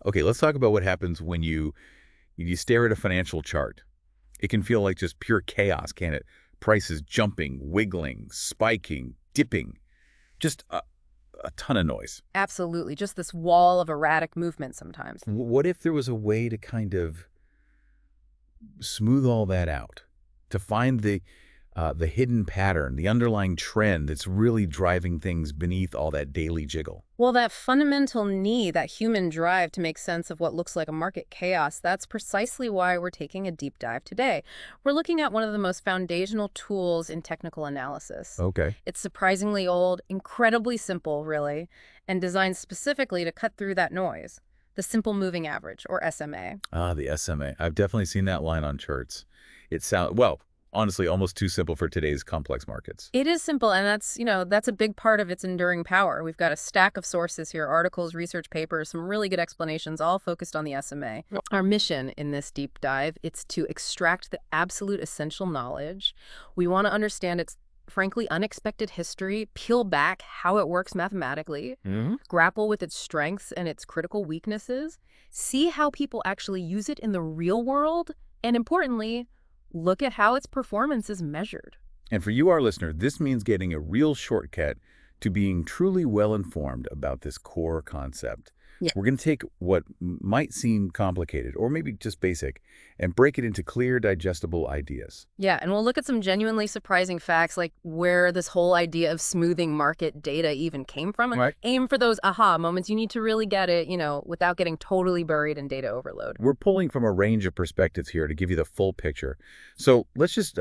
Okay, let's talk about what happens when you stare at a financial chart. It can feel like just pure chaos, can't it? Prices jumping, wiggling, spiking, dipping. Just a ton of noise. Absolutely. Just this wall of erratic movement sometimes. What if there was a way to kind of smooth all that out, to find the hidden pattern, the underlying trend that's really driving things beneath all that daily jiggle? Well, that fundamental need, that human drive to make sense of what looks like a market chaos, that's precisely why we're taking a deep dive today. We're looking at one of the most foundational tools in technical analysis. Okay. It's surprisingly old, incredibly simple, really, and designed specifically to cut through that noise. The simple moving average, or SMA. Ah, the SMA. I've definitely seen that line on charts. It sounds, well, honestly, almost too simple for today's complex markets. It is simple, and that's a big part of its enduring power. We've got a stack of sources here, articles, research papers, some really good explanations, all focused on the SMA. Yep. Our mission in this deep dive, it's to extract the absolute essential knowledge. We want to understand its frankly unexpected history, peel back how it works mathematically, grapple with its strengths and its critical weaknesses, see how people actually use it in the real world, and importantly, look at how its performance is measured. And for you, our listener, this means getting a real shortcut to being truly well-informed about this core concept. Yeah. We're going to take what might seem complicated, or maybe just basic, and break it into clear, digestible ideas. Yeah, and we'll look at some genuinely surprising facts, like where this whole idea of smoothing market data even came from, and Right. aim for those aha moments. You need to really get it, without getting totally buried in data overload. We're pulling from a range of perspectives here to give you the full picture. So let's just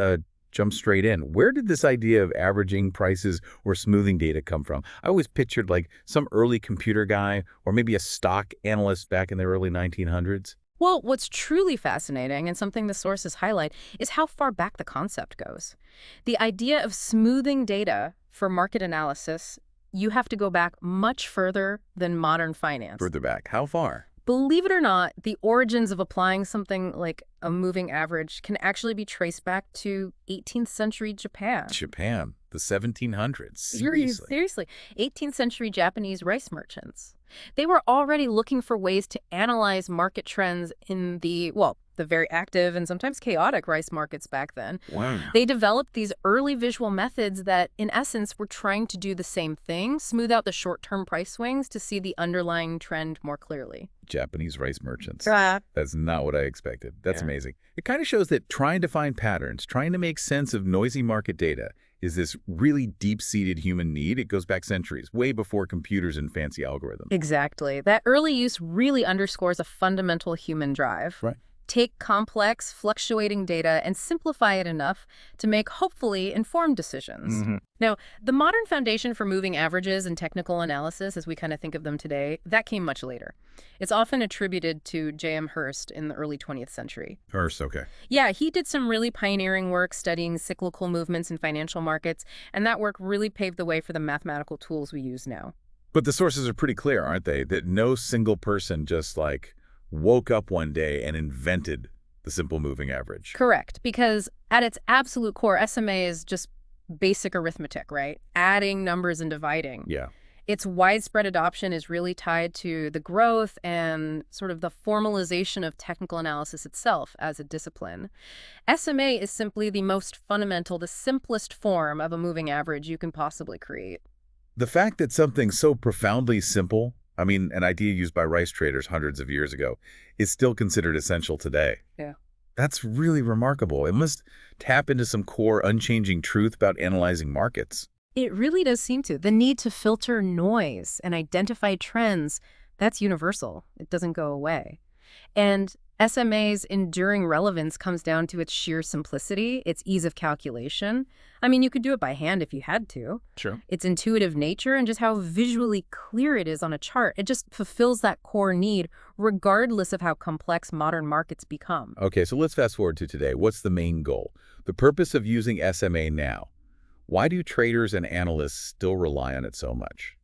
jump straight in. Where did this idea of averaging prices or smoothing data come from? I always pictured like some early computer guy or maybe a stock analyst back in the early 1900s. Well, what's truly fascinating, and something the sources highlight, is how far back the concept goes. The idea of smoothing data for market analysis, you have to go back much further than modern finance. Further back, how far? Believe it or not, the origins of applying something like a moving average can actually be traced back to 18th century Japan. Japan, the 1700s. Seriously. Seriously. 18th century Japanese rice merchants. They were already looking for ways to analyze market trends in the very active and sometimes chaotic rice markets back then. Wow. They developed these early visual methods that, in essence, were trying to do the same thing, smooth out the short-term price swings to see the underlying trend more clearly. Japanese rice merchants. Ah. That's not what I expected. That's amazing. It kind of shows that trying to find patterns, trying to make sense of noisy market data is this really deep-seated human need. It goes back centuries, way before computers and fancy algorithms. Exactly. That early use really underscores a fundamental human drive. Right. Take complex, fluctuating data and simplify it enough to make, hopefully, informed decisions. Now, the modern foundation for moving averages and technical analysis, as we kind of think of them today, that came much later. It's often attributed to J.M. Hurst in the early 20th century. Hurst, okay. Yeah, he did some really pioneering work studying cyclical movements in financial markets, and that work really paved the way for the mathematical tools we use now. But the sources are pretty clear, aren't they? That no single person just woke up one day and invented the simple moving average. Correct, because at its absolute core, SMA is just basic arithmetic, right? Adding numbers and dividing. Yeah. Its widespread adoption is really tied to the growth and sort of the formalization of technical analysis itself as a discipline. SMA is simply the most fundamental, the simplest form of a moving average you can possibly create. The fact that something so profoundly simple, an idea used by rice traders hundreds of years ago, is still considered essential today. Yeah. That's really remarkable. It must tap into some core unchanging truth about analyzing markets. It really does seem to. The need to filter noise and identify trends, that's universal. It doesn't go away. And SMA's enduring relevance comes down to its sheer simplicity, its ease of calculation. You could do it by hand if you had to. Sure. Its intuitive nature and just how visually clear it is on a chart. It just fulfills that core need regardless of how complex modern markets become. Okay, so let's fast forward to today. What's the main goal? The purpose of using SMA now. Why do traders and analysts still rely on it so much?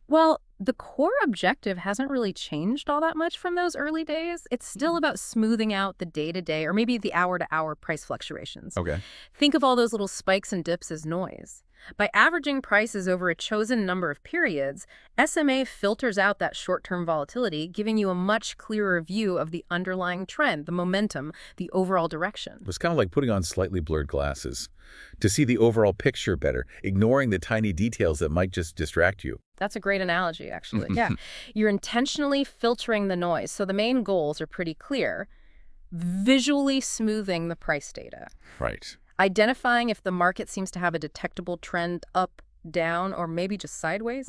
Well, the core objective hasn't really changed all that much from those early days. It's still about smoothing out the day-to-day or maybe the hour-to-hour price fluctuations. Okay. Think of all those little spikes and dips as noise. By averaging prices over a chosen number of periods, SMA filters out that short-term volatility, giving you a much clearer view of the underlying trend, the momentum, the overall direction. It's kind of like putting on slightly blurred glasses to see the overall picture better, ignoring the tiny details that might just distract you. That's a great analogy, actually. Yeah. You're intentionally filtering the noise, so the main goals are pretty clear. Visually smoothing the price data. Right. Identifying if the market seems to have a detectable trend up, down, or maybe just sideways.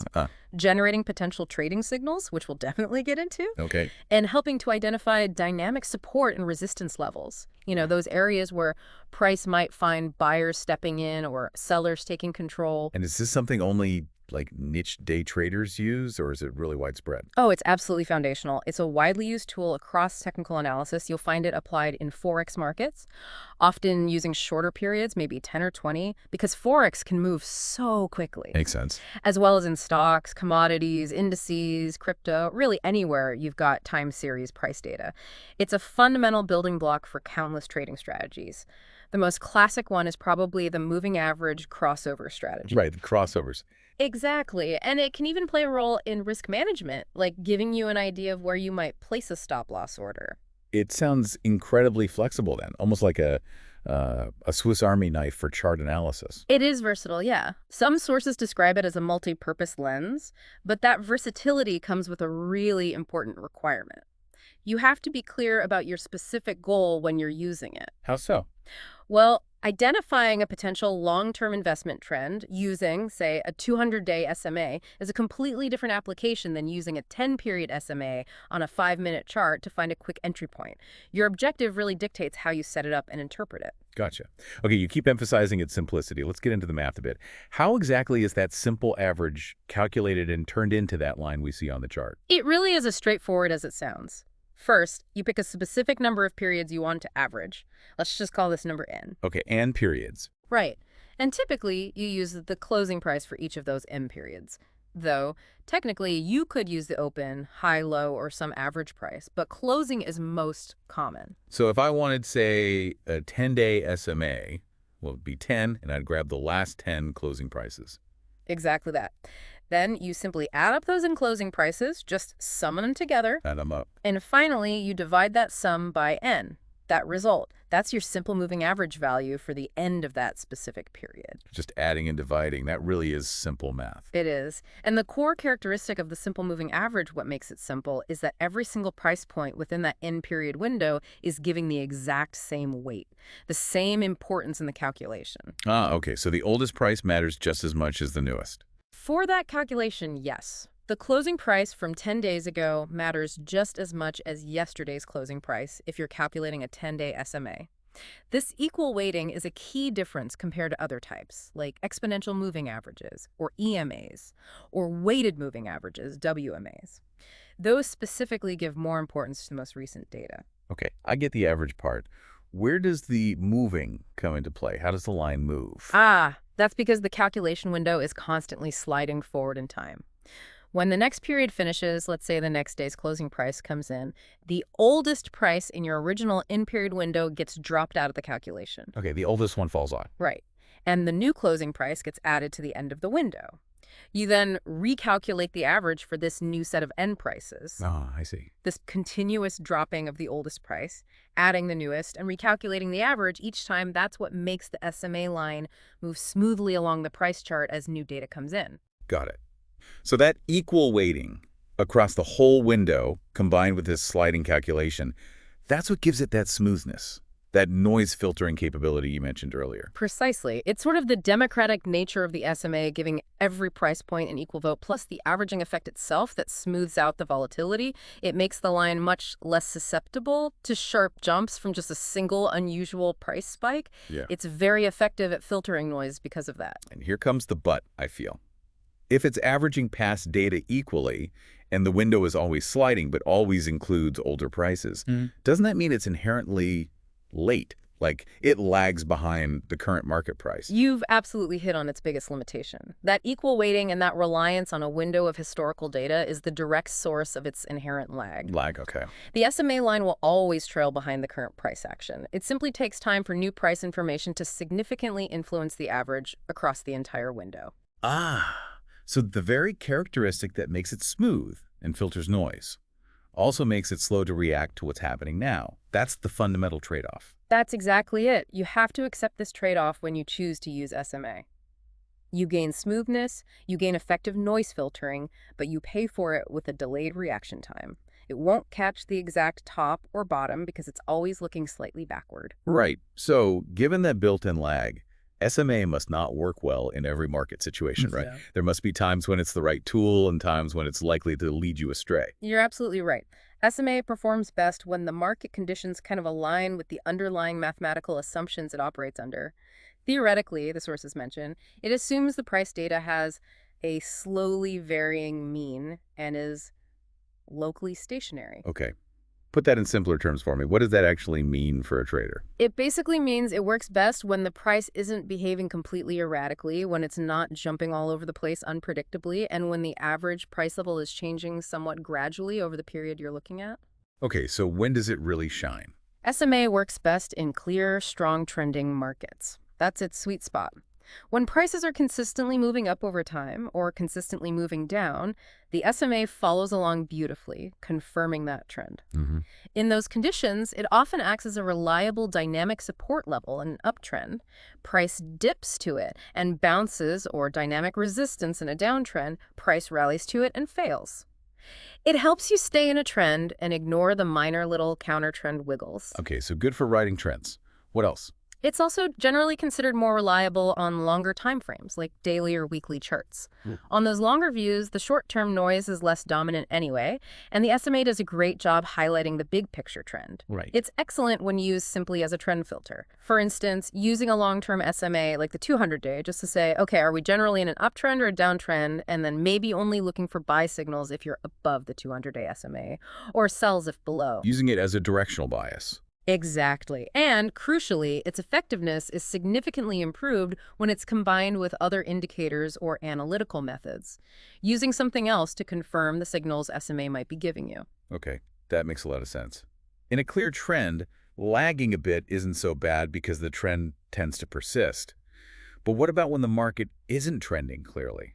Generating potential trading signals, which we'll definitely get into. Okay. And helping to identify dynamic support and resistance levels. Those areas where price might find buyers stepping in or sellers taking control. And is this something only like niche day traders use, or is it really widespread? Oh, it's absolutely foundational. It's a widely used tool across technical analysis. You'll find it applied in Forex markets, often using shorter periods, maybe 10 or 20, because Forex can move so quickly. Makes sense. As well as in stocks, commodities, indices, crypto, really anywhere you've got time series price data. It's a fundamental building block for countless trading strategies. The most classic one is probably the moving average crossover strategy. Right, the crossovers. Exactly. And it can even play a role in risk management, like giving you an idea of where you might place a stop-loss order. It sounds incredibly flexible then, almost like a Swiss Army knife for chart analysis. It is versatile, yeah. Some sources describe it as a multi-purpose lens, but that versatility comes with a really important requirement. You have to be clear about your specific goal when you're using it. How so? Well, identifying a potential long-term investment trend using, say, a 200-day SMA is a completely different application than using a 10-period SMA on a 5-minute chart to find a quick entry point. Your objective really dictates how you set it up and interpret it. Gotcha. Okay, you keep emphasizing its simplicity. Let's get into the math a bit. How exactly is that simple average calculated and turned into that line we see on the chart? It really is as straightforward as it sounds. First, you pick a specific number of periods you want to average. Let's just call this number n. Okay, and periods. Right. And typically, you use the closing price for each of those m periods. Though, technically, you could use the open, high, low, or some average price, but closing is most common. So if I wanted, say, a 10-day SMA, well, it'd be 10, and I'd grab the last 10 closing prices. Exactly that. Then you simply add up those closing prices, just sum them together. Add them up. And finally, you divide that sum by n, that result. That's your simple moving average value for the end of that specific period. Just adding and dividing. That really is simple math. It is. And the core characteristic of the simple moving average, what makes it simple, is that every single price point within that end period window is giving the exact same weight, the same importance in the calculation. Okay. So the oldest price matters just as much as the newest. For that calculation, yes. The closing price from 10 days ago matters just as much as yesterday's closing price if you're calculating a 10-day SMA. This equal weighting is a key difference compared to other types, like exponential moving averages, or EMAs, or weighted moving averages, WMAs. Those specifically give more importance to the most recent data. Okay, I get the average part. Where does the moving come into play? How does the line move? That's because the calculation window is constantly sliding forward in time. When the next period finishes, let's say the next day's closing price comes in, the oldest price in your original in-period window gets dropped out of the calculation. Okay, the oldest one falls on. Right. And the new closing price gets added to the end of the window. You then recalculate the average for this new set of end prices. I see. This continuous dropping of the oldest price, adding the newest, and recalculating the average each time, that's what makes the SMA line move smoothly along the price chart as new data comes in. Got it. So that equal weighting across the whole window, combined with this sliding calculation, that's what gives it that smoothness, that noise filtering capability you mentioned earlier. Precisely. It's sort of the democratic nature of the SMA giving every price point an equal vote, plus the averaging effect itself that smooths out the volatility. It makes the line much less susceptible to sharp jumps from just a single unusual price spike. Yeah. It's very effective at filtering noise because of that. And here comes the but, I feel. If it's averaging past data equally, and the window is always sliding but always includes older prices, doesn't that mean it's inherently late? Like, it lags behind the current market price. You've absolutely hit on its biggest limitation. That equal weighting and that reliance on a window of historical data is the direct source of its inherent lag. Lag, okay. The SMA line will always trail behind the current price action. It simply takes time for new price information to significantly influence the average across the entire window. Ah, so the very characteristic that makes it smooth and filters noise also makes it slow to react to what's happening now. That's the fundamental trade-off. That's exactly it. You have to accept this trade-off when you choose to use SMA. You gain smoothness, you gain effective noise filtering, but you pay for it with a delayed reaction time. It won't catch the exact top or bottom because it's always looking slightly backward. Right. So given that built-in lag, SMA must not work well in every market situation, right? Yeah. There must be times when it's the right tool and times when it's likely to lead you astray. You're absolutely right. SMA performs best when the market conditions kind of align with the underlying mathematical assumptions it operates under. Theoretically, the sources mention, it assumes the price data has a slowly varying mean and is locally stationary. Okay. Put that in simpler terms for me. What does that actually mean for a trader? It basically means it works best when the price isn't behaving completely erratically, when it's not jumping all over the place unpredictably, and when the average price level is changing somewhat gradually over the period you're looking at. Okay, so when does it really shine? SMA works best in clear, strong trending markets. That's its sweet spot. When prices are consistently moving up over time or consistently moving down, the SMA follows along beautifully, confirming that trend. Mm-hmm. In those conditions, it often acts as a reliable dynamic support level in an uptrend. Price dips to it and bounces, or dynamic resistance in a downtrend, price rallies to it and fails. It helps you stay in a trend and ignore the minor little counter-trend wiggles. Okay, so good for riding trends. What else? It's also generally considered more reliable on longer time frames, like daily or weekly charts. On those longer views, the short-term noise is less dominant anyway, and the SMA does a great job highlighting the big picture trend. Right. It's excellent when used simply as a trend filter. For instance, using a long-term SMA like the 200-day just to say, okay, are we generally in an uptrend or a downtrend, and then maybe only looking for buy signals if you're above the 200-day SMA, or sells if below. Using it as a directional bias. Exactly. And crucially, its effectiveness is significantly improved when it's combined with other indicators or analytical methods, using something else to confirm the signals SMA might be giving you. Okay, that makes a lot of sense. In a clear trend, lagging a bit isn't so bad because the trend tends to persist. But what about when the market isn't trending clearly?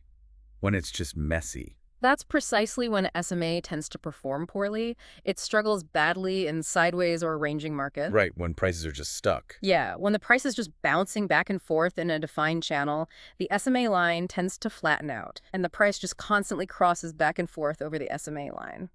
When it's just messy? That's precisely when SMA tends to perform poorly. It struggles badly in sideways or ranging markets. Right, when prices are just stuck. Yeah, when the price is just bouncing back and forth in a defined channel, the SMA line tends to flatten out, and the price just constantly crosses back and forth over the SMA line.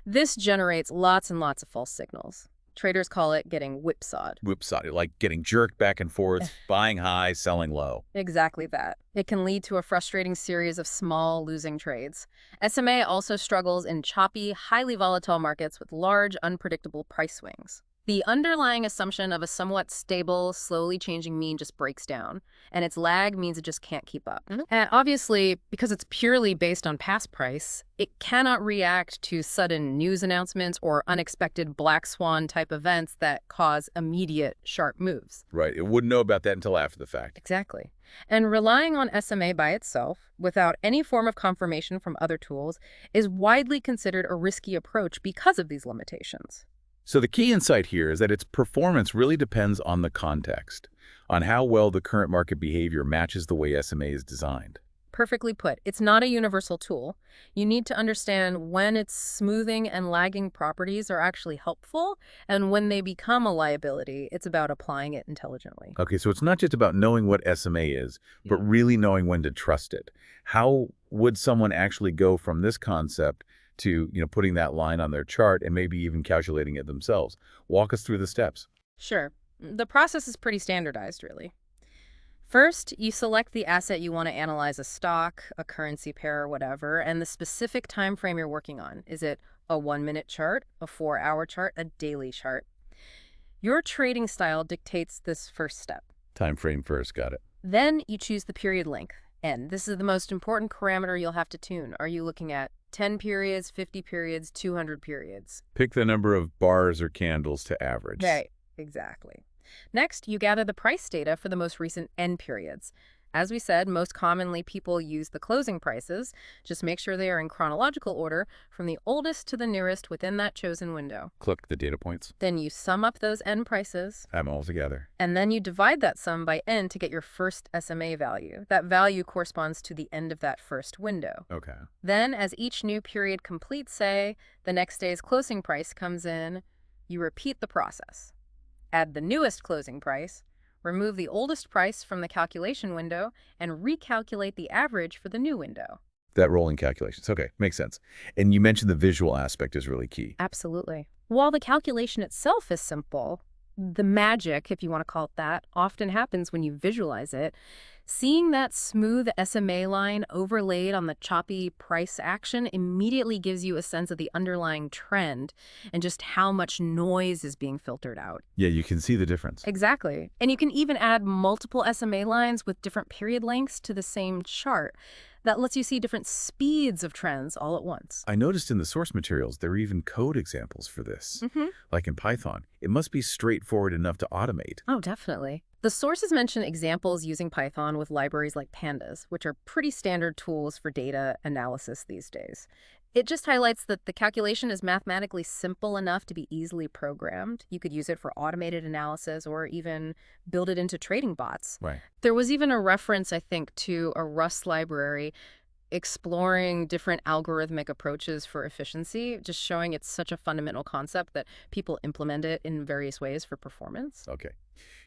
This generates lots and lots of false signals. Traders call it getting whipsawed. Whipsawed, like getting jerked back and forth, buying high, selling low. Exactly that. It can lead to a frustrating series of small losing trades. SMA also struggles in choppy, highly volatile markets with large, unpredictable price swings. The underlying assumption of a somewhat stable, slowly changing mean just breaks down, and its lag means it just can't keep up. And obviously, because it's purely based on past price, it cannot react to sudden news announcements or unexpected black swan type events that cause immediate, sharp moves. Right, it wouldn't know about that until after the fact. Exactly. And relying on SMA by itself, without any form of confirmation from other tools, is widely considered a risky approach because of these limitations. So the key insight here is that its performance really depends on the context, on how well the current market behavior matches the way SMA is designed. Perfectly put. It's not a universal tool. You need to understand when its smoothing and lagging properties are actually helpful, and when they become a liability, it's about applying it intelligently. Okay, so it's not just about knowing what SMA is, but really knowing when to trust it. How would someone actually go from this concept to, putting that line on their chart and maybe even calculating it themselves? Walk us through the steps. Sure. The process is pretty standardized, really. First, you select the asset you want to analyze, a stock, a currency pair, or whatever, and the specific time frame you're working on. Is it a 1-minute chart, a 4-hour chart, a daily chart? Your trading style dictates this first step. Time frame first, got it. Then you choose the period length. And this is the most important parameter you'll have to tune. Are you looking at 10 periods, 50 periods, 200 periods? Pick the number of bars or candles to average. Right, exactly. Next, you gather the price data for the most recent end periods. As we said, most commonly people use the closing prices. Just make sure they are in chronological order from the oldest to the nearest within that chosen window. Click the data points. Then you sum up those end prices, Add them all together. and then you divide that sum by n to get your first SMA value. That value corresponds to the end of that first window. Okay. Then, as each new period completes, say, the next day's closing price comes in, you repeat the process. Add the newest closing price, remove the oldest price from the calculation window, and recalculate the average for the new window. That rolling calculations. Okay, makes sense. And you mentioned the visual aspect is really key. Absolutely. While the calculation itself is simple, the magic, if you want to call it that, often happens when you visualize it. Seeing that smooth SMA line overlaid on the choppy price action immediately gives you a sense of the underlying trend and just how much noise is being filtered out. Yeah, you can see the difference. Exactly. And you can even add multiple SMA lines with different period lengths to the same chart. That lets you see different speeds of trends all at once. I noticed in the source materials there are even code examples for this. Like in Python. It must be straightforward enough to automate. Oh, definitely. The sources mention examples using Python with libraries like pandas, which are pretty standard tools for data analysis these days. It just highlights that the calculation is mathematically simple enough to be easily programmed. You could use it for automated analysis or even build it into trading bots. Right. There was even a reference, I think, to a Rust library exploring different algorithmic approaches for efficiency, just showing it's such a fundamental concept that people implement it in various ways for performance. Okay.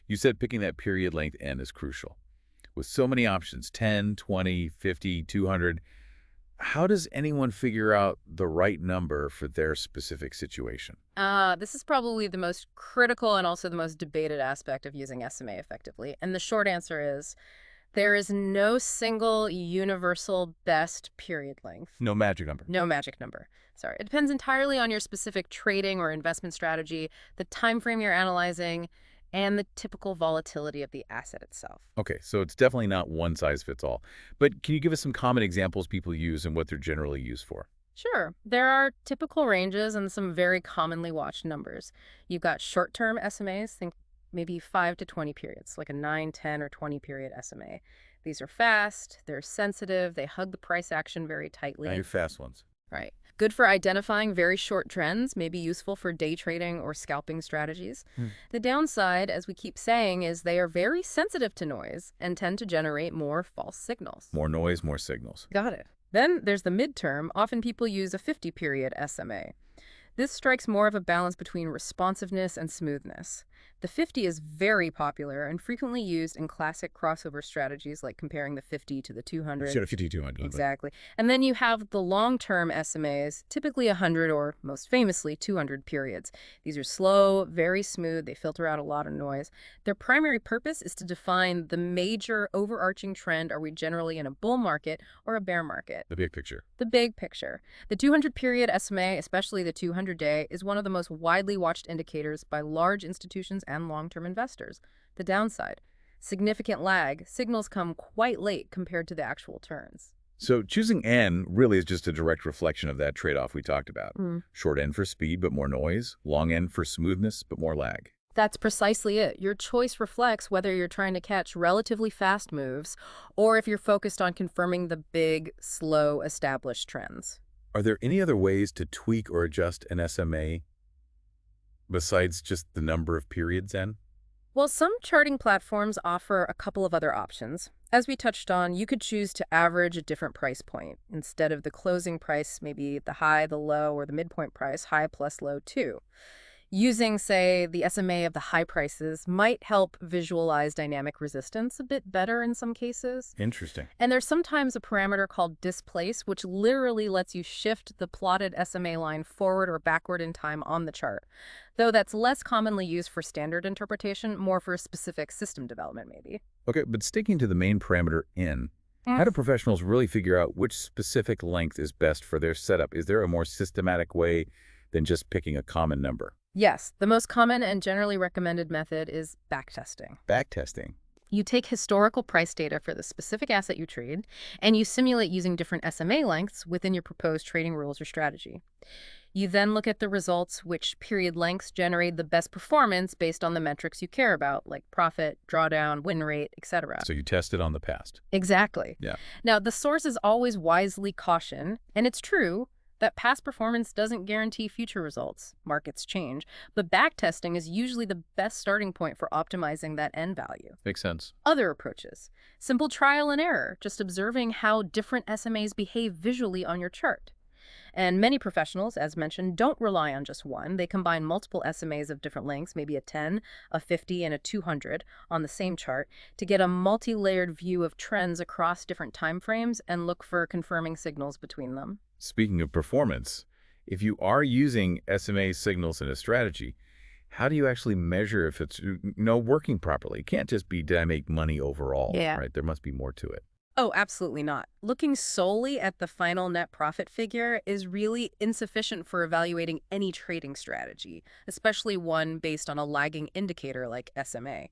You said picking that period length n is crucial. With so many options, 10, 20, 50, 200, how does anyone figure out the right number for their specific situation? This is probably the most critical and also the most debated aspect of using SMA effectively. And the short answer is there is no single universal best period length. No magic number. No magic number. Sorry. It depends entirely on your specific trading or investment strategy, the time frame you're analyzing, and the typical volatility of the asset itself. Okay, so it's definitely not one size fits all. But can you give us some common examples people use and what they're generally used for? Sure. There are typical ranges and some very commonly watched numbers. You've got short-term SMAs, think maybe 5 to 20 periods, like a 9, 10, or 20 period SMA. These are fast, they're sensitive, they hug the price action very tightly. Your fast ones. Right. Good for identifying very short trends, maybe useful for day trading or scalping strategies. The downside, as we keep saying, is they are very sensitive to noise and tend to generate more false signals. More noise, more signals. Got it. Then there's the midterm. Often people use a 50-period SMA. This strikes more of a balance between responsiveness and smoothness. The 50 is very popular and frequently used in classic crossover strategies like comparing the 50 to the 200. Sure, 50, 200. Exactly. And then you have the long-term SMAs, typically 100 or most famously 200 periods. These are slow, very smooth. They filter out a lot of noise. Their primary purpose is to define the major overarching trend. Are we generally in a bull market or a bear market? The big picture. The big picture. The 200-period SMA, especially the 200-day, is one of the most widely watched indicators by large institutions and long-term investors. The downside, significant lag. Signals come quite late compared to the actual turns. So choosing N really is just a direct reflection of that trade-off we talked about. Short N for speed, but more noise. Long N for smoothness, but more lag. That's precisely it. Your choice reflects whether you're trying to catch relatively fast moves or if you're focused on confirming the big, slow, established trends. Are there any other ways to tweak or adjust an SMA besides just the number of periods N? Well, some charting platforms offer a couple of other options. As we touched on, you could choose to average a different price point. Instead of the closing price, maybe the high, the low, or the midpoint price, high plus low too. Using, say, the SMA of the high prices might help visualize dynamic resistance a bit better in some cases. Interesting. And there's sometimes a parameter called displace, which literally lets you shift the plotted SMA line forward or backward in time on the chart. Though that's less commonly used for standard interpretation, more for specific system development maybe. Okay, but sticking to the main parameter N, how do professionals really figure out which specific length is best for their setup? Is there a more systematic way than just picking a common number? Yes, the most common and generally recommended method is backtesting. Backtesting. You take historical price data for the specific asset you trade, and you simulate using different SMA lengths within your proposed trading rules or strategy. You then look at the results, which period lengths generate the best performance based on the metrics you care about, like profit, drawdown, win rate, etc. So you test it on the past. Exactly. Yeah. Now, the source is always wisely caution, and it's true that past performance doesn't guarantee future results. Markets change, but backtesting is usually the best starting point for optimizing that end value. Makes sense. Other approaches: simple trial and error, just observing how different SMAs behave visually on your chart. And many professionals, as mentioned, don't rely on just one. They combine multiple SMAs of different lengths, maybe a 10, a 50, and a 200 on the same chart to get a multi-layered view of trends across different time frames and look for confirming signals between them. Speaking of performance, if you are using SMA signals in a strategy, how do you actually measure if it's working properly? It can't just be, did I make money overall, Yeah. right? There must be more to it. Oh, absolutely not. Looking solely at the final net profit figure is really insufficient for evaluating any trading strategy, especially one based on a lagging indicator like SMA.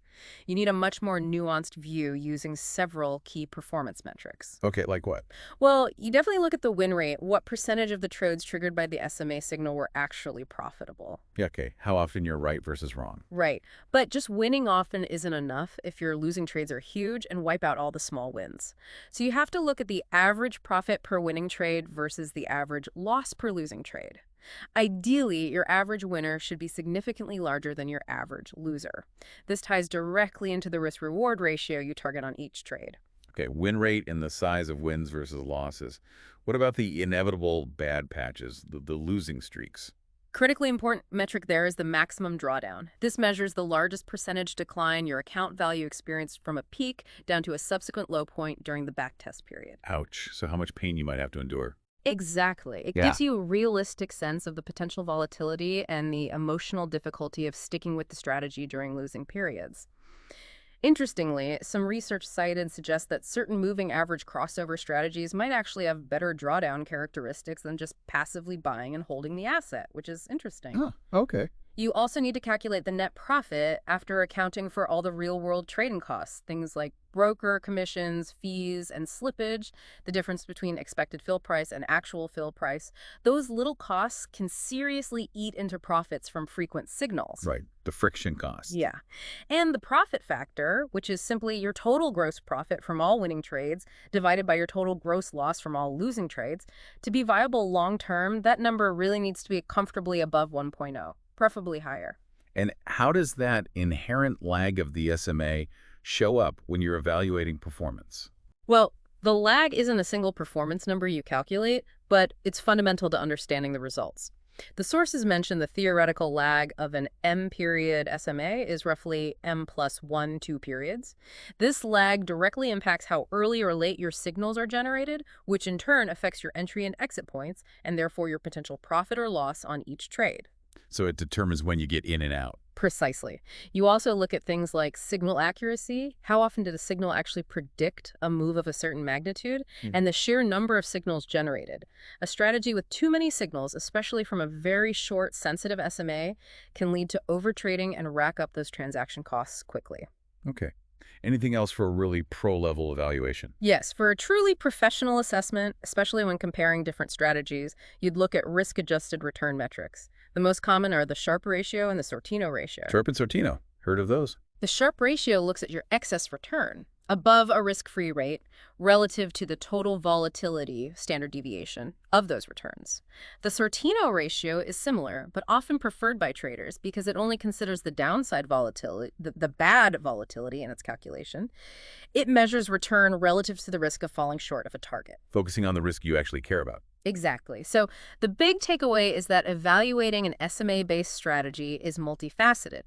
You need a much more nuanced view using several key performance metrics. Okay, like what? Well, you definitely look at the win rate. What percentage of the trades triggered by the SMA signal were actually profitable? Yeah, okay. How often you're right versus wrong. Right. But just winning often isn't enough if your losing trades are huge and wipe out all the small wins. So you have to look at the average profit per winning trade versus the average loss per losing trade. Ideally, your average winner should be significantly larger than your average loser. This ties directly into the risk-reward ratio you target on each trade. Okay, win rate and the size of wins versus losses. What about the inevitable bad patches, the losing streaks? Critically important metric there is the maximum drawdown. This measures the largest percentage decline your account value experienced from a peak down to a subsequent low point during the backtest period. Ouch. So how much pain you might have to endure. Exactly. It Yeah. gives you a realistic sense of the potential volatility and the emotional difficulty of sticking with the strategy during losing periods. Interestingly, some research cited and suggests that certain moving average crossover strategies might actually have better drawdown characteristics than just passively buying and holding the asset, which is interesting. Huh, okay. You also need to calculate the net profit after accounting for all the real-world trading costs, things like broker commissions, fees, and slippage, the difference between expected fill price and actual fill price. Those little costs can seriously eat into profits from frequent signals. Right, the friction cost. Yeah. And the profit factor, which is simply your total gross profit from all winning trades divided by your total gross loss from all losing trades, to be viable long-term, that number really needs to be comfortably above 1.0. Preferably higher. And how does that inherent lag of the SMA show up when you're evaluating performance? Well, the lag isn't a single performance number you calculate, but it's fundamental to understanding the results. The sources mention the theoretical lag of an M-period SMA is roughly M plus 1, 2 periods. This lag directly impacts how early or late your signals are generated, which in turn affects your entry and exit points, and therefore your potential profit or loss on each trade. So it determines when you get in and out. Precisely. You also look at things like signal accuracy. How often did a signal actually predict a move of a certain magnitude? And the sheer number of signals generated. A strategy with too many signals, especially from a very short, sensitive SMA, can lead to overtrading and rack up those transaction costs quickly. Okay. Anything else for a really pro-level evaluation? Yes, for a truly professional assessment, especially when comparing different strategies, you'd look at risk-adjusted return metrics. The most common are the Sharpe ratio and the Sortino ratio. Sharpe and Sortino. Heard of those? The Sharpe ratio looks at your excess return above a risk-free rate relative to the total volatility standard deviation of those returns. The Sortino ratio is similar, but often preferred by traders because it only considers the downside volatility, the bad volatility in its calculation. It measures return relative to the risk of falling short of a target. Focusing on the risk you actually care about. Exactly. So the big takeaway is that evaluating an SMA-based strategy is multifaceted.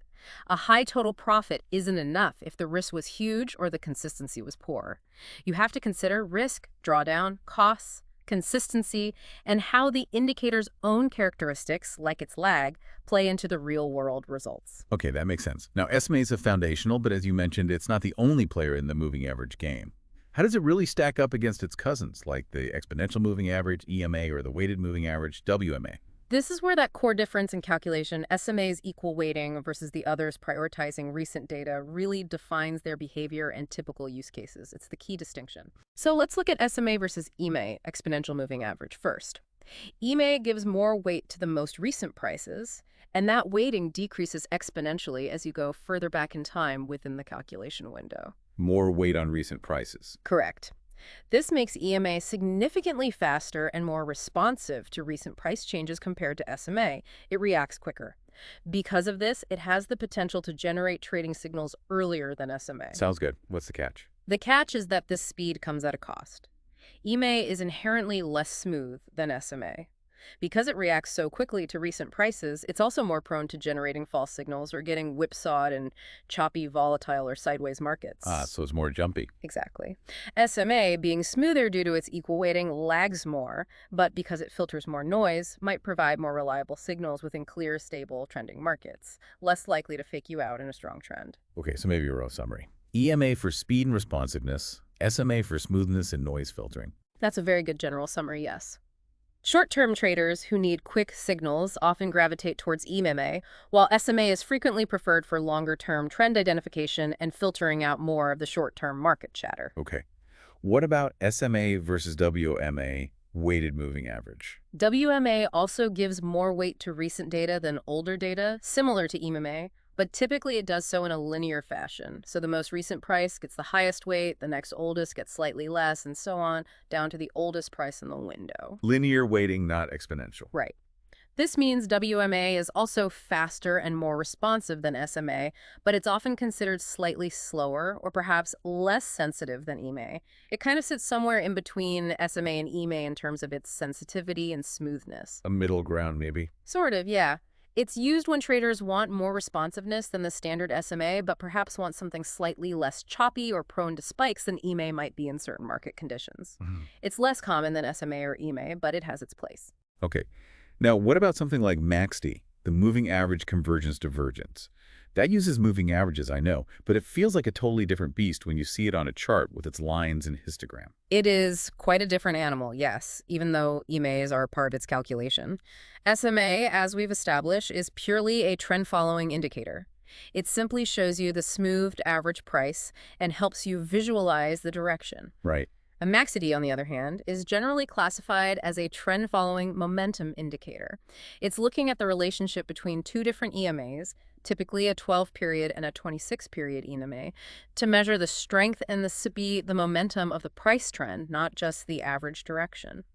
A high total profit isn't enough if the risk was huge or the consistency was poor. You have to consider risk, drawdown, costs, consistency, and how the indicator's own characteristics, like its lag, play into the real-world results. Okay, that makes sense. Now, SMAs are foundational, but as you mentioned, it's not the only player in the moving average game. How does it really stack up against its cousins, like the exponential moving average, EMA, or the weighted moving average, WMA? This is where that core difference in calculation, SMA's equal weighting versus the others prioritizing recent data, really defines their behavior and typical use cases. It's the key distinction. So let's look at SMA versus EMA, exponential moving average, first. EMA gives more weight to the most recent prices, and that weighting decreases exponentially as you go further back in time within the calculation window. More weight on recent prices. Correct. This makes EMA significantly faster and more responsive to recent price changes compared to SMA. It reacts quicker. Because of this, it has the potential to generate trading signals earlier than SMA. Sounds good. What's the catch? The catch is that this speed comes at a cost. EMA is inherently less smooth than SMA. Because it reacts so quickly to recent prices, it's also more prone to generating false signals or getting whipsawed in choppy, volatile, or sideways markets. So it's more jumpy. Exactly. SMA, being smoother due to its equal weighting, lags more, but because it filters more noise, might provide more reliable signals within clear, stable, trending markets, less likely to fake you out in a strong trend. Okay, so maybe a rough summary. EMA for speed and responsiveness, SMA for smoothness and noise filtering. That's a very good general summary, yes. Short-term traders who need quick signals often gravitate towards EMA, while SMA is frequently preferred for longer-term trend identification and filtering out more of the short-term market chatter. Okay. What about SMA versus WMA, weighted moving average? WMA also gives more weight to recent data than older data, similar to EMA, but typically it does so in a linear fashion. So the most recent price gets the highest weight, the next oldest gets slightly less, and so on, down to the oldest price in the window. Linear weighting, not exponential. Right. This means WMA is also faster and more responsive than SMA, but it's often considered slightly slower or perhaps less sensitive than EMA. It kind of sits somewhere in between SMA and EMA in terms of its sensitivity and smoothness. A middle ground, maybe? Sort of, yeah. It's used when traders want more responsiveness than the standard SMA, but perhaps want something slightly less choppy or prone to spikes than EMA might be in certain market conditions. It's less common than SMA or EMA, but it has its place. Okay. Now, what about something like MACD, the moving average convergence divergence? That uses moving averages, I know, but it feels like a totally different beast when you see it on a chart with its lines and histogram. It is quite a different animal, yes, even though EMAs are part of its calculation. SMA, as we've established, is purely a trend-following indicator. It simply shows you the smoothed average price and helps you visualize the direction. Right. A MACD, on the other hand, is generally classified as a trend-following momentum indicator. It's looking at the relationship between two different EMAs, typically a 12-period and a 26-period EMA, to measure the strength and the momentum of the price trend, not just the average direction.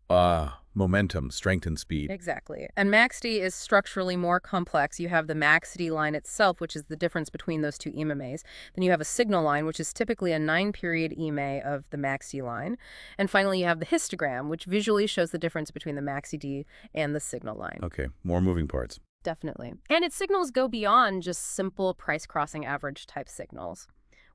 Momentum, strength, and speed. Exactly. And MACD is structurally more complex. You have the MACD line itself, which is the difference between those two EMAs. Then you have a signal line, which is typically a 9-period EMA of the MACD line. And finally, you have the histogram, which visually shows the difference between the MACD and the signal line. Okay, more moving parts. Definitely. And its signals go beyond just simple price-crossing average type signals.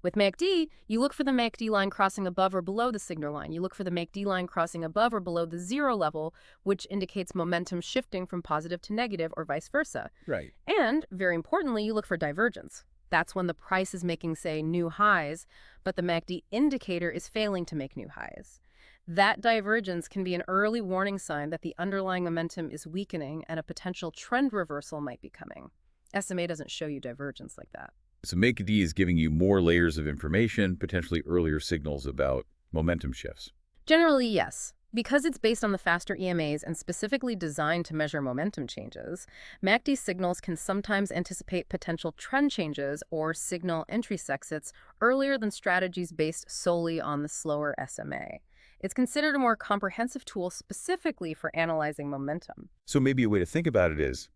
With MACD, you look for the MACD line crossing above or below the signal line. You look for the MACD line crossing above or below the zero level, which indicates momentum shifting from positive to negative or vice versa. Right. And, very importantly, you look for divergence. That's when the price is making, say, new highs, but the MACD indicator is failing to make new highs. That divergence can be an early warning sign that the underlying momentum is weakening and a potential trend reversal might be coming. SMA doesn't show you divergence like that. So MACD is giving you more layers of information, potentially earlier signals about momentum shifts. Generally, yes. Because it's based on the faster EMAs and specifically designed to measure momentum changes, MACD signals can sometimes anticipate potential trend changes or signal entry exits earlier than strategies based solely on the slower SMA. It's considered a more comprehensive tool specifically for analyzing momentum. So maybe a way to think about it is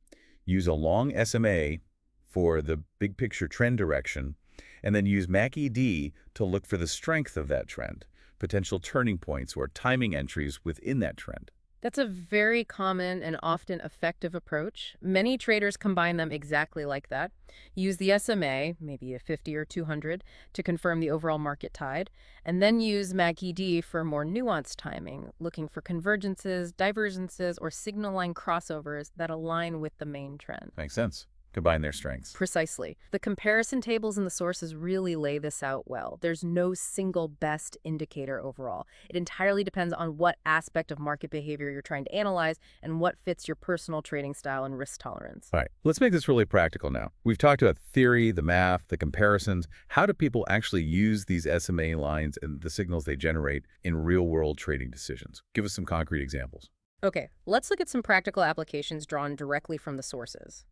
use a long SMA for the big picture trend direction, and then use MACD to look for the strength of that trend, potential turning points or timing entries within that trend. That's a very common and often effective approach. Many traders combine them exactly like that. Use the SMA, maybe a 50 or 200, to confirm the overall market tide, and then use MACD for more nuanced timing, looking for convergences, divergences, or signal line crossovers that align with the main trend. Makes sense. Combine their strengths. Precisely. The comparison tables and the sources really lay this out well. There's no single best indicator overall. It entirely depends on what aspect of market behavior you're trying to analyze and what fits your personal trading style and risk tolerance. All right, let's make this really practical now. We've talked about theory, the math, the comparisons. How do people actually use these SMA lines and the signals they generate in real-world trading decisions? Give us some concrete examples. Okay, let's look at some practical applications drawn directly from the sources.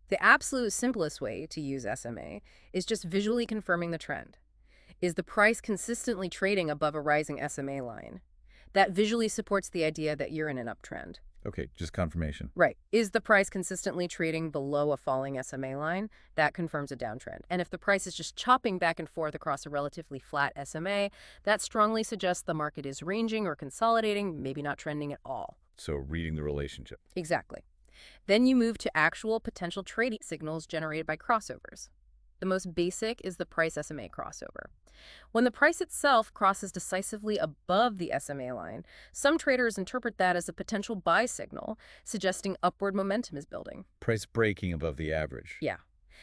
The absolute simplest way to use SMA is just visually confirming the trend. Is the price consistently trading above a rising SMA line? That visually supports the idea that you're in an uptrend. Okay, just confirmation. Right. Is the price consistently trading below a falling SMA line? That confirms a downtrend. And if the price is just chopping back and forth across a relatively flat SMA, that strongly suggests the market is ranging or consolidating, maybe not trending at all. So reading the relationship. Exactly. Then you move to actual potential trading signals generated by crossovers. The most basic is the price SMA crossover. When the price itself crosses decisively above the SMA line, some traders interpret that as a potential buy signal, suggesting upward momentum is building. Price breaking above the average. Yeah.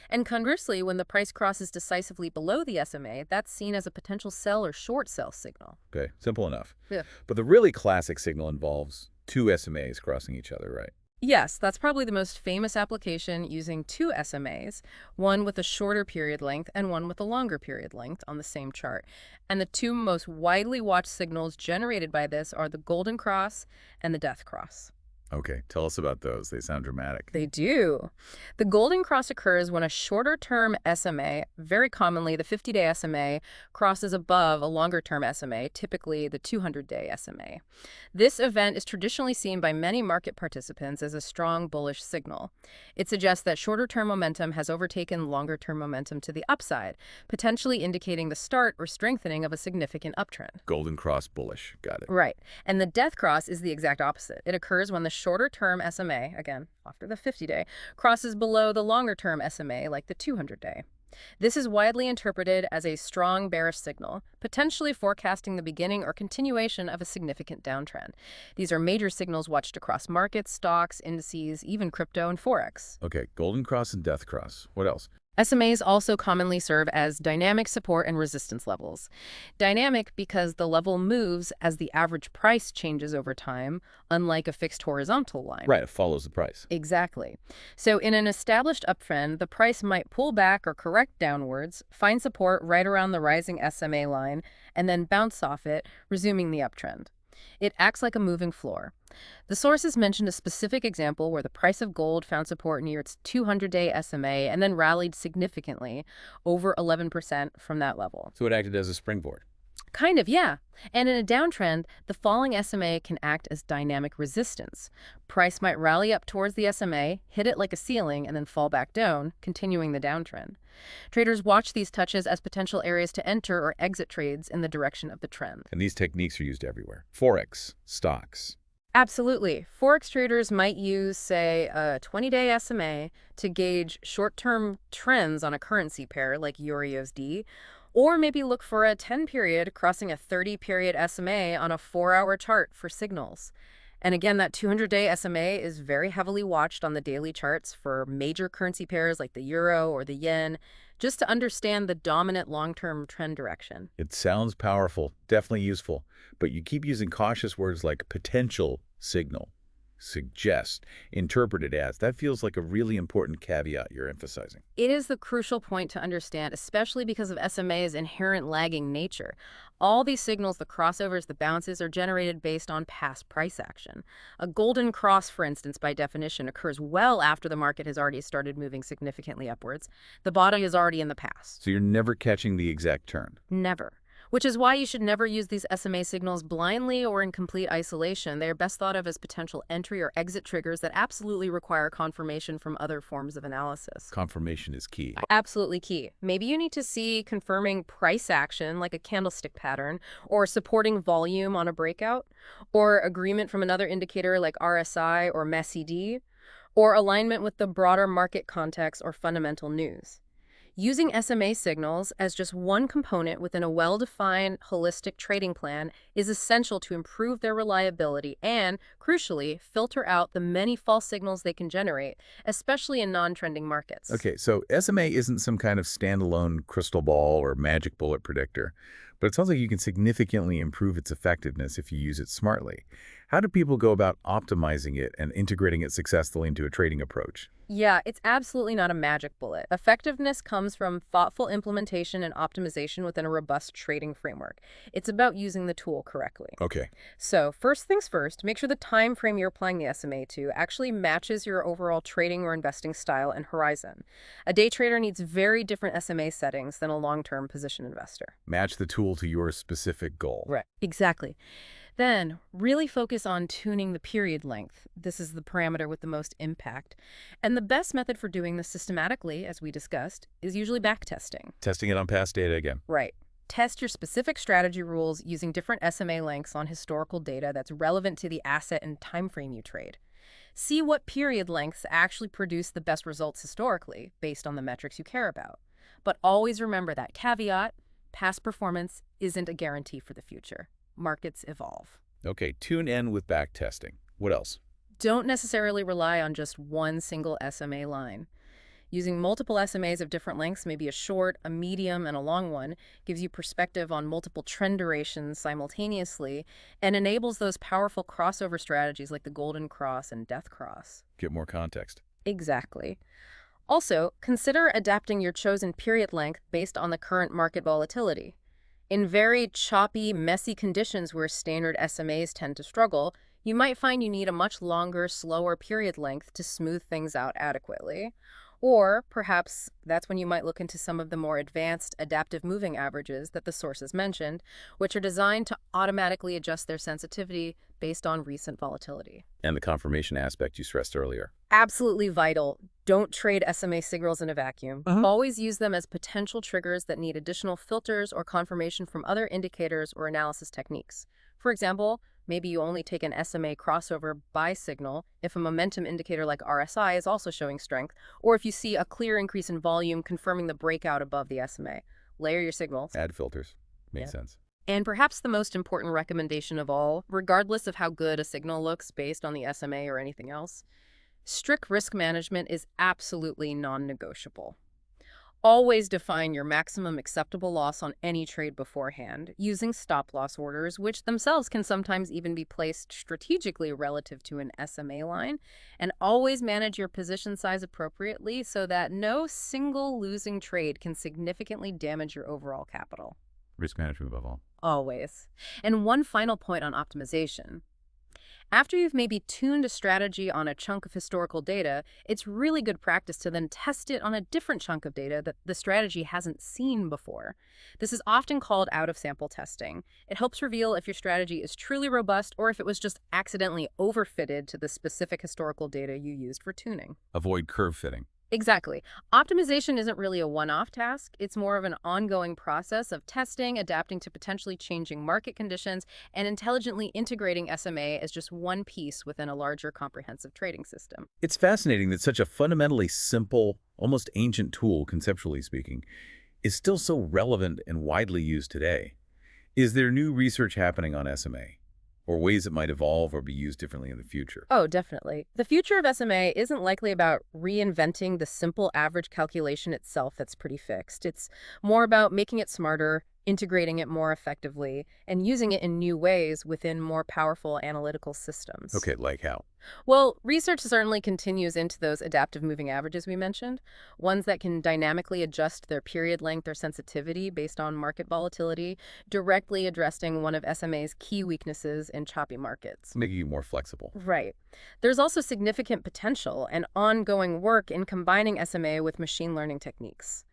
And conversely, when the price crosses decisively below the SMA, that's seen as a potential sell or short sell signal. Okay, simple enough. Yeah. But the really classic signal involves two SMAs crossing each other, right? Yes, that's probably the most famous application using two SMAs, one with a shorter period length and one with a longer period length on the same chart. And the two most widely watched signals generated by this are the golden cross and the death cross. Okay, tell us about those. They sound dramatic. They do. The golden cross occurs when a shorter-term SMA, very commonly the 50-day SMA, crosses above a longer-term SMA, typically the 200-day SMA. This event is traditionally seen by many market participants as a strong bullish signal. It suggests that shorter-term momentum has overtaken longer-term momentum to the upside, potentially indicating the start or strengthening of a significant uptrend. Golden cross bullish. Got it. Right. And the death cross is the exact opposite. It occurs when the shorter-term SMA, again, after the 50-day, crosses below the longer-term SMA, like the 200-day. This is widely interpreted as a strong bearish signal, potentially forecasting the beginning or continuation of a significant downtrend. These are major signals watched across markets, stocks, indices, even crypto and forex. Okay, golden cross and death cross. What else? SMAs also commonly serve as dynamic support and resistance levels. Dynamic because the level moves as the average price changes over time, unlike a fixed horizontal line. Right, it follows the price. Exactly. So in an established uptrend, the price might pull back or correct downwards, find support right around the rising SMA line, and then bounce off it, resuming the uptrend. It acts like a moving floor. The sources mentioned a specific example where the price of gold found support near its 200-day SMA and then rallied significantly, over 11% from that level. So it acted as a springboard. Kind of, yeah. And in a downtrend, the falling SMA can act as dynamic resistance. Price might rally up towards the SMA, hit it like a ceiling, and then fall back down, continuing the downtrend. Traders watch these touches as potential areas to enter or exit trades in the direction of the trend. And these techniques are used everywhere. Forex, stocks. Absolutely. Forex traders might use, say, a 20-day SMA to gauge short-term trends on a currency pair like EUR/USD, or maybe look for a 10-period crossing a 30-period SMA on a 4-hour chart for signals. And again, that 200-day SMA is very heavily watched on the daily charts for major currency pairs like the euro or the yen, just to understand the dominant long-term trend direction. It sounds powerful, definitely useful, but you keep using cautious words like potential signal, suggest, interpreted as. That feels like a really important caveat you're emphasizing. It is the crucial point to understand, especially because of SMA's inherent lagging nature. All these signals, the crossovers, the bounces, are generated based on past price action. A golden cross, for instance, by definition, occurs well after the market has already started moving significantly upwards. The bottom is already in the past. So you're never catching the exact turn. Never. Which is why you should never use these SMA signals blindly or in complete isolation. They are best thought of as potential entry or exit triggers that absolutely require confirmation from other forms of analysis. Confirmation is key. Absolutely key. Maybe you need to see confirming price action like a candlestick pattern, or supporting volume on a breakout, or agreement from another indicator like RSI or MESID, or alignment with the broader market context or fundamental news. Using SMA signals as just one component within a well-defined, holistic trading plan is essential to improve their reliability and, crucially, filter out the many false signals they can generate, especially in non-trending markets. Okay, so SMA isn't some kind of standalone crystal ball or magic bullet predictor, but it sounds like you can significantly improve its effectiveness if you use it smartly. How do people go about optimizing it and integrating it successfully into a trading approach? Yeah, it's absolutely not a magic bullet. Effectiveness comes from thoughtful implementation and optimization within a robust trading framework. It's about using the tool correctly. Okay. So, first things first, make sure the time frame you're applying the SMA to actually matches your overall trading or investing style and horizon. A day trader needs very different SMA settings than a long-term position investor. Match the tool to your specific goal. Right. Exactly. Then, really focus on tuning the period length. This is the parameter with the most impact. And the best method for doing this systematically, as we discussed, is usually backtesting. Testing it on past data again. Right. Test your specific strategy rules using different SMA lengths on historical data that's relevant to the asset and time frame you trade. See what period lengths actually produce the best results historically, based on the metrics you care about. But always remember that caveat: past performance isn't a guarantee for the future. Markets evolve. Okay, tune in with back testing. What else? Don't necessarily rely on just one single SMA line. Using multiple SMAs of different lengths, maybe a short, a medium, and a long one, gives you perspective on multiple trend durations simultaneously and enables those powerful crossover strategies like the Golden Cross and Death Cross. Get more context. Exactly. Also, consider adapting your chosen period length based on the current market volatility. In very choppy, messy conditions where standard SMAs tend to struggle, you might find you need a much longer, slower period length to smooth things out adequately. Or perhaps that's when you might look into some of the more advanced adaptive moving averages that the sources mentioned, which are designed to automatically adjust their sensitivity based on recent volatility. And the confirmation aspect you stressed earlier. Absolutely vital. Don't trade SMA signals in a vacuum. Always use them as potential triggers that need additional filters or confirmation from other indicators or analysis techniques. For example, maybe you only take an SMA crossover buy signal if a momentum indicator like RSI is also showing strength, or if you see a clear increase in volume confirming the breakout above the SMA. Layer your signals. Add filters. Makes sense. And perhaps the most important recommendation of all, regardless of how good a signal looks based on the SMA or anything else, strict risk management is absolutely non-negotiable. Always define your maximum acceptable loss on any trade beforehand, using stop-loss orders, which themselves can sometimes even be placed strategically relative to an SMA line, and always manage your position size appropriately so that no single losing trade can significantly damage your overall capital. Risk management above all. Always. And one final point on optimization. After you've maybe tuned a strategy on a chunk of historical data, it's really good practice to then test it on a different chunk of data that the strategy hasn't seen before. This is often called out-of-sample testing. It helps reveal if your strategy is truly robust or if it was just accidentally overfitted to the specific historical data you used for tuning. Avoid curve fitting. Exactly. Optimization isn't really a one-off task. It's more of an ongoing process of testing, adapting to potentially changing market conditions, and intelligently integrating SMA as just one piece within a larger comprehensive trading system. It's fascinating that such a fundamentally simple, almost ancient tool, conceptually speaking, is still so relevant and widely used today. Is there new research happening on SMA? Or ways it might evolve or be used differently in the future? Oh, definitely. The future of SMA isn't likely about reinventing the simple average calculation itself that's pretty fixed. It's more about making it smarter, integrating it more effectively, and using it in new ways within more powerful analytical systems. Okay, like how? Well, research certainly continues into those adaptive moving averages we mentioned, ones that can dynamically adjust their period length or sensitivity based on market volatility, directly addressing one of SMA's key weaknesses in choppy markets. Making you more flexible. Right. There's also significant potential and ongoing work in combining SMA with machine learning techniques.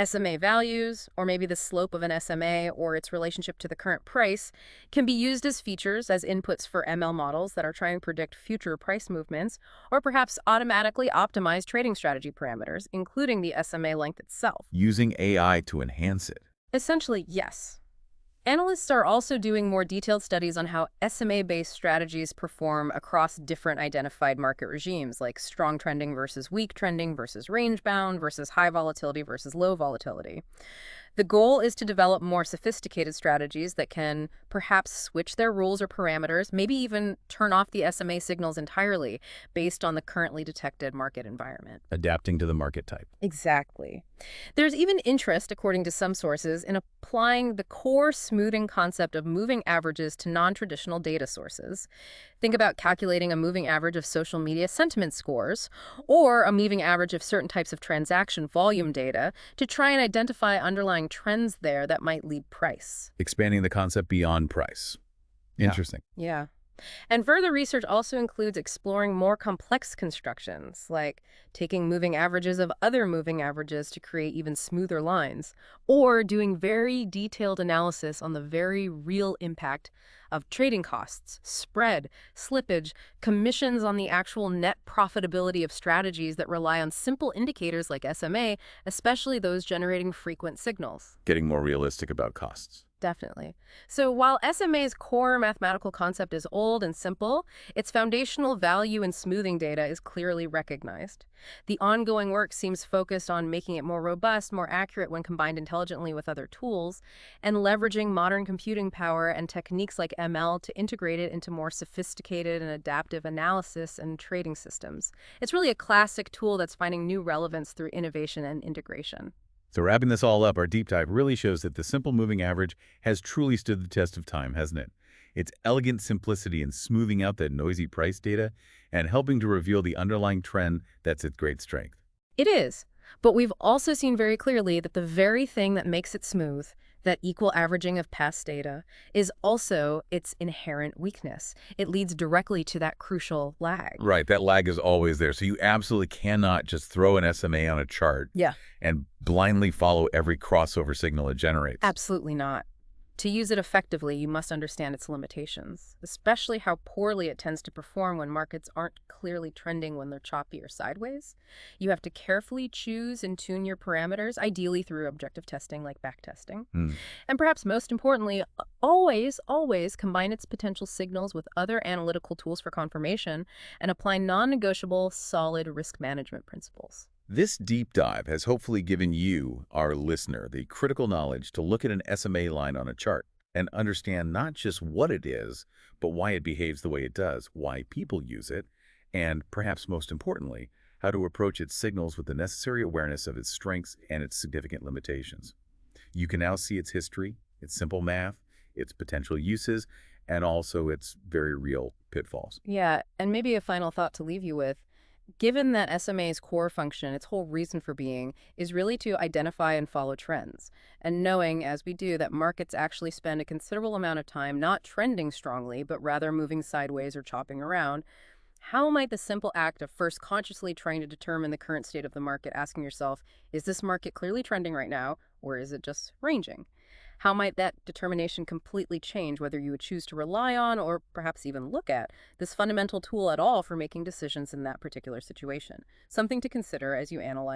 SMA values, or maybe the slope of an SMA or its relationship to the current price, can be used as features as inputs for ML models that are trying to predict future price movements, or perhaps automatically optimize trading strategy parameters, including the SMA length itself. Using AI to enhance it. Essentially, yes. Analysts are also doing more detailed studies on how SMA-based strategies perform across different identified market regimes, like strong trending versus weak trending versus range-bound versus high volatility versus low volatility. The goal is to develop more sophisticated strategies that can perhaps switch their rules or parameters, maybe even turn off the SMA signals entirely based on the currently detected market environment. Adapting to the market type. Exactly. There's even interest, according to some sources, in applying the core smoothing concept of moving averages to non-traditional data sources. Think about calculating a moving average of social media sentiment scores or a moving average of certain types of transaction volume data to try and identify underlying trends there that might lead price. Expanding the concept beyond price. Interesting. Yeah. And further research also includes exploring more complex constructions, like taking moving averages of other moving averages to create even smoother lines, or doing very detailed analysis on the very real impact of trading costs, spread, slippage, commissions on the actual net profitability of strategies that rely on simple indicators like SMA, especially those generating frequent signals. Getting more realistic about costs. Definitely. So while SMA's core mathematical concept is old and simple, its foundational value in smoothing data is clearly recognized. The ongoing work seems focused on making it more robust, more accurate when combined intelligently with other tools, and leveraging modern computing power and techniques like ML to integrate it into more sophisticated and adaptive analysis and trading systems. It's really a classic tool that's finding new relevance through innovation and integration. So wrapping this all up, our deep dive really shows that the simple moving average has truly stood the test of time, hasn't it? Its elegant simplicity in smoothing out that noisy price data and helping to reveal the underlying trend, that's its great strength. It is, but we've also seen very clearly that the very thing that makes it smooth, that equal averaging of past data, is also its inherent weakness. It leads directly to that crucial lag. Right, that lag is always there. So you absolutely cannot just throw an SMA on a chart Yeah. and blindly follow every crossover signal it generates. Absolutely not. To use it effectively, you must understand its limitations, especially how poorly it tends to perform when markets aren't clearly trending when they're choppy or sideways. You have to carefully choose and tune your parameters, ideally through objective testing like backtesting. Hmm. And perhaps most importantly, always combine its potential signals with other analytical tools for confirmation and apply non-negotiable, solid risk management principles. This deep dive has hopefully given you, our listener, the critical knowledge to look at an SMA line on a chart and understand not just what it is, but why it behaves the way it does, why people use it, and perhaps most importantly, how to approach its signals with the necessary awareness of its strengths and its significant limitations. You can now see its history, its simple math, its potential uses, and also its very real pitfalls. Yeah, and maybe a final thought to leave you with. Given that SMA's core function, its whole reason for being, is really to identify and follow trends, and knowing, as we do, that markets actually spend a considerable amount of time not trending strongly, but rather moving sideways or chopping around, how might the simple act of first consciously trying to determine the current state of the market, asking yourself, is this market clearly trending right now, or is it just ranging? How might that determination completely change whether you would choose to rely on or perhaps even look at this fundamental tool at all for making decisions in that particular situation? Something to consider as you analyze